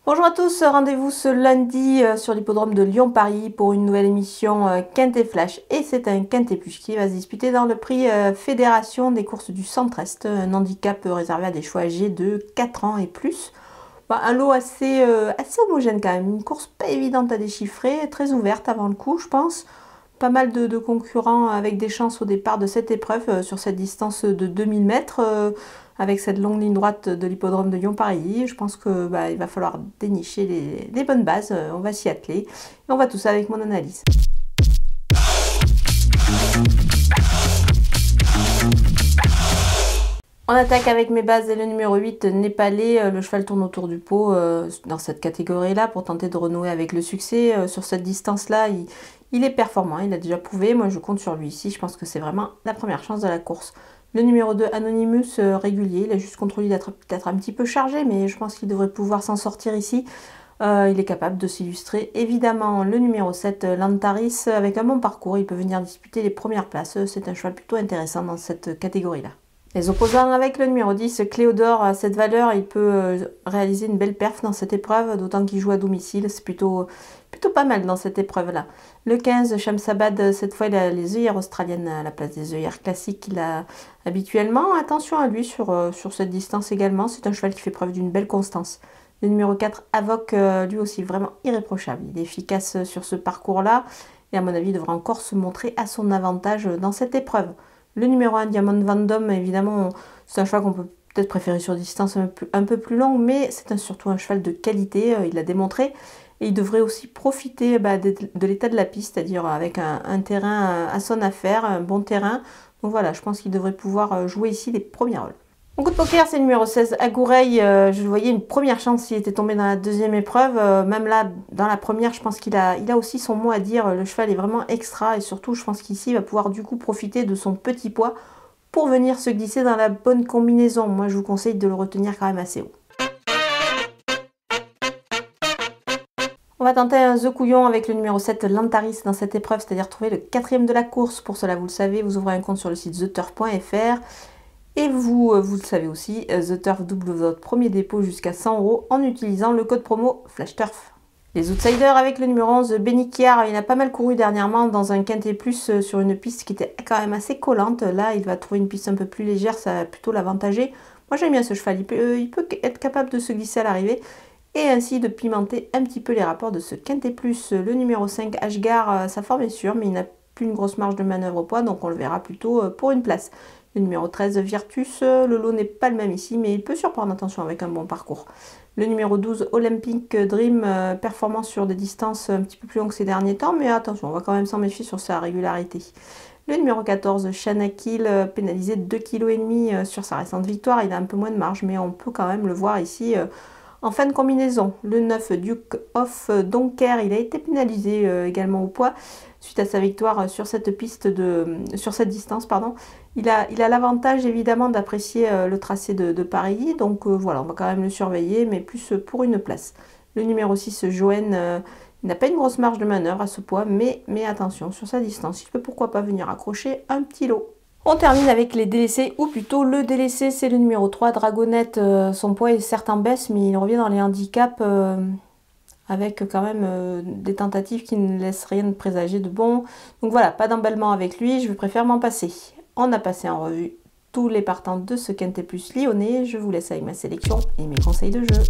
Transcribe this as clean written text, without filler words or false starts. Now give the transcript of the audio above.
Bonjour à tous, rendez-vous ce lundi sur l'hippodrome de Lyon-Paris pour une nouvelle émission Quintet Flash. Et c'est un Quintet Plus qui va se disputer dans le prix Fédération des courses du Centre-Est, un handicap réservé à des chevaux âgés de 4 ans et plus. Un lot assez homogène quand même, une course pas évidente à déchiffrer, très ouverte avant le coup je pense. Pas mal de concurrents avec des chances au départ de cette épreuve sur cette distance de 2000 mètres avec cette longue ligne droite de l'hippodrome de Lyon-Paris. Je pense que il va falloir dénicher les bonnes bases, on va s'y atteler et on va tout ça avec mon analyse. On attaque avec mes bases et le numéro 8, Népalais. Le cheval tourne autour du pot dans cette catégorie-là pour tenter de renouer avec le succès. Sur cette distance-là, il est performant, il a déjà prouvé. Moi, je compte sur lui ici. Je pense que c'est vraiment la première chance de la course. Le numéro 2, Anonymous, régulier. Il a juste contre lui d'être peut-être un petit peu chargé, mais je pense qu'il devrait pouvoir s'en sortir ici. Il est capable de s'illustrer. Évidemment, le numéro 7, Lantaris, avec un bon parcours, il peut venir disputer les premières places. C'est un cheval plutôt intéressant dans cette catégorie-là. Les opposants avec le numéro 10, Cléodore, à cette valeur, il peut réaliser une belle perf dans cette épreuve, d'autant qu'il joue à domicile, c'est plutôt pas mal dans cette épreuve-là. Le 15, Shamsabad, cette fois il a les œillères australiennes à la place des œillères classiques qu'il a habituellement. Attention à lui sur cette distance également, c'est un cheval qui fait preuve d'une belle constance. Le numéro 4, Avoc, lui aussi vraiment irréprochable, il est efficace sur ce parcours-là, et à mon avis il devra encore se montrer à son avantage dans cette épreuve. Le numéro 1, Diamond Vendôme, évidemment, c'est un cheval qu'on peut peut-être préférer sur des distances un peu plus longues, mais c'est surtout un cheval de qualité, il l'a démontré. Et il devrait aussi profiter de l'état de la piste, c'est-à-dire avec un terrain à son affaire, un bon terrain. Donc voilà, je pense qu'il devrait pouvoir jouer ici les premiers rôles. Mon coup de poker, c'est le numéro 16, Agoureil. Je voyais une première chance s'il était tombé dans la deuxième épreuve. Même là, dans la première, je pense qu'il a aussi son mot à dire. Le cheval est vraiment extra et surtout, je pense qu'ici, il va pouvoir du coup profiter de son petit poids pour venir se glisser dans la bonne combinaison. Moi, je vous conseille de le retenir quand même assez haut. On va tenter un The Couillon avec le numéro 7, Lantaris, dans cette épreuve, c'est-à-dire trouver le 4e de la course. Pour cela, vous le savez, vous ouvrez un compte sur le site theturf.fr. Et vous le savez aussi, The Turf double votre premier dépôt jusqu'à 100 € en utilisant le code promo FlashTurf. Les outsiders avec le numéro 11, Benikiar, il a pas mal couru dernièrement dans un quintet plus sur une piste qui était quand même assez collante. Là, il va trouver une piste un peu plus légère, ça va plutôt l'avantager. Moi, j'aime bien ce cheval, il peut être capable de se glisser à l'arrivée et ainsi de pimenter un petit peu les rapports de ce quintet plus. Le numéro 5, Ashgar, sa forme est sûre, mais il n'a plus une grosse marge de manœuvre au poids, donc on le verra plutôt pour une place. Le numéro 13, Virtus, le lot n'est pas le même ici, mais il peut surprendre, attention, avec un bon parcours. Le numéro 12, Olympic Dream, performance sur des distances un petit peu plus longues ces derniers temps, mais attention, on va quand même s'en méfier sur sa régularité. Le numéro 14, Shanakil, pénalisé de 2,5 kg sur sa récente victoire, il a un peu moins de marge, mais on peut quand même le voir ici en fin de combinaison. Le 9, Duke of Donker, il a été pénalisé également au poids suite à sa victoire sur cette piste sur cette distance, pardon. Il a l'avantage évidemment d'apprécier le tracé de Paris, donc voilà, on va quand même le surveiller, mais plus pour une place. Le numéro 6, Joanne, il n'a pas une grosse marge de manœuvre à ce poids, mais attention, sur sa distance, il peut pourquoi pas venir accrocher un petit lot. On termine avec les délaissés, ou plutôt le délaissé, c'est le numéro 3, Dragonnette. Son poids est certes en baisse, mais il revient dans les handicaps avec quand même des tentatives qui ne laissent rien de présager de bon. Donc voilà, pas d'emballement avec lui, je préfère m'en passer. On a passé en revue tous les partants de ce quintet plus lyonnais. Je vous laisse avec ma sélection et mes conseils de jeu.